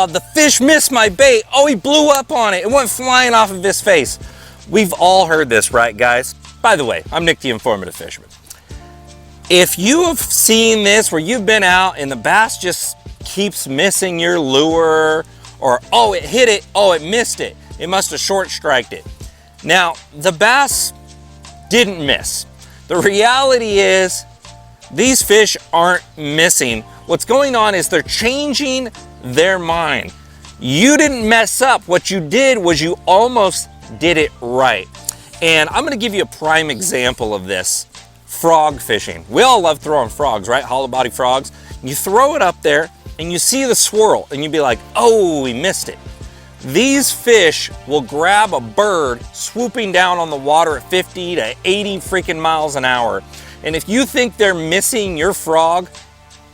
oh, the fish missed my bait. Oh, he blew up on it. It went flying off of his face. We've all heard this, right, guys? By the way, I'm Nick the Informative Fisherman. If you have seen this where you've been out and the bass just keeps missing your lure, or oh, it hit it, oh, it missed it, it must have short striked it. Now, the bass didn't miss. The reality is these fish aren't missing. What's going on is they're changing their mind. You didn't mess up. What you did was you almost did it right. And I'm gonna give you a prime example of this. Frog fishing. We all love throwing frogs, right? Hollow body frogs. You throw it up there and you see the swirl and you'd be like, oh, we missed it. These fish will grab a bird swooping down on the water at 50 to 80 freaking miles an hour. And if you think they're missing your frog,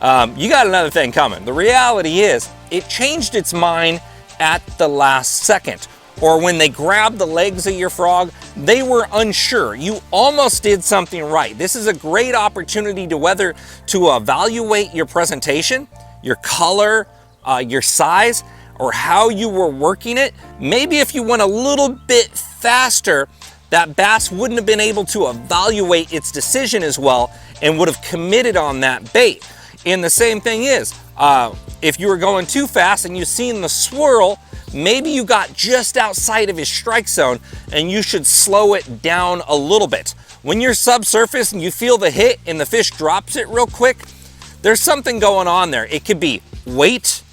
you got another thing coming. The reality is it changed its mind at the last second. Or when they grabbed the legs of your frog, they were unsure. You almost did something right. This is a great opportunity to evaluate your presentation, your color, your size, or how you were working it. Maybe if you went a little bit faster, that bass wouldn't have been able to evaluate its decision as well and would have committed on that bait. And the same thing is, if you were going too fast and you've seen the swirl, maybe you got just outside of his strike zone and you should slow it down a little bit. When you're subsurface and you feel the hit and the fish drops it real quick, there's something going on there. It could be weight,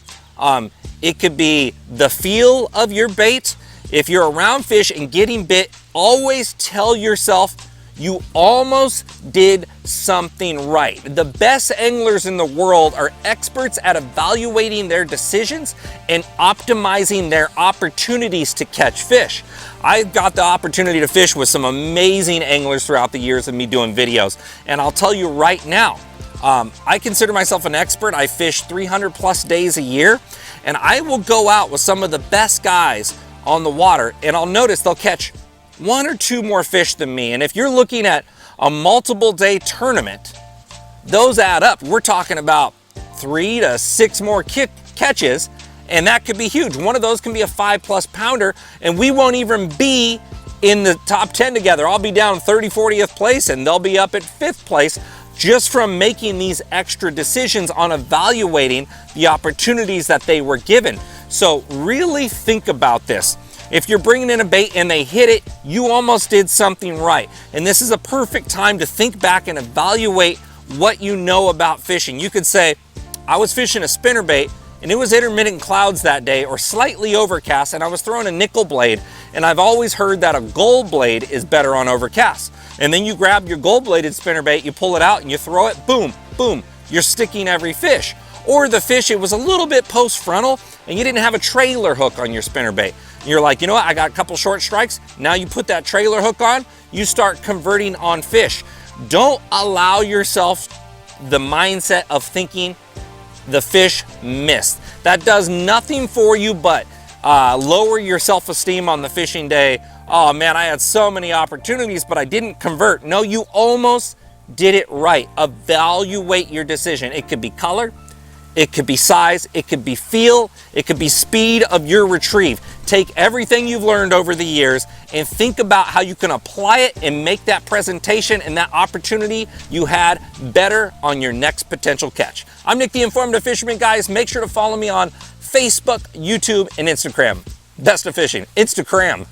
it could be the feel of your bait. If you're around fish and getting bit, always tell yourself you almost did something right. The best anglers in the world are experts at evaluating their decisions and optimizing their opportunities to catch fish. I got the opportunity to fish with some amazing anglers throughout the years of me doing videos. And I'll tell you right now, I consider myself an expert. I fish 300 plus days a year, and I will go out with some of the best guys on the water, and I'll notice they'll catch 1 or 2 more fish than me. And if you're looking at a multiple day tournament, those add up. We're talking about 3 to 6 more catches, and that could be huge. One of those can be a 5+ pounder, and we won't even be in the top 10 together. I'll be down 30, 40th place, and they'll be up at 5th place just from making these extra decisions on evaluating the opportunities that they were given. So really think about this. If you're bringing in a bait and they hit it, you almost did something right. And this is a perfect time to think back and evaluate what you know about fishing. You could say, I was fishing a spinnerbait and it was intermittent clouds that day or slightly overcast, and I was throwing a nickel blade, and I've always heard that a gold blade is better on overcast. And then you grab your gold-bladed spinnerbait, you pull it out and you throw it, boom, boom, you're sticking every fish. Or the fish, it was a little bit post-frontal and you didn't have a trailer hook on your spinnerbait. You're like, you know what, I got a couple short strikes. Now you put that trailer hook on, you start converting on fish. Don't allow yourself the mindset of thinking the fish missed. That does nothing for you but lower your self-esteem on the fishing day. Oh man, I had so many opportunities, but I didn't convert. No, you almost did it right. Evaluate your decision. It could be color, it could be size, it could be feel, it could be speed of your retrieve. Take everything you've learned over the years and think about how you can apply it and make that presentation and that opportunity you had better on your next potential catch. I'm Nick the Informative Fisherman, guys. Make sure to follow me on Facebook, YouTube, and Instagram. Best of fishing. Instagram.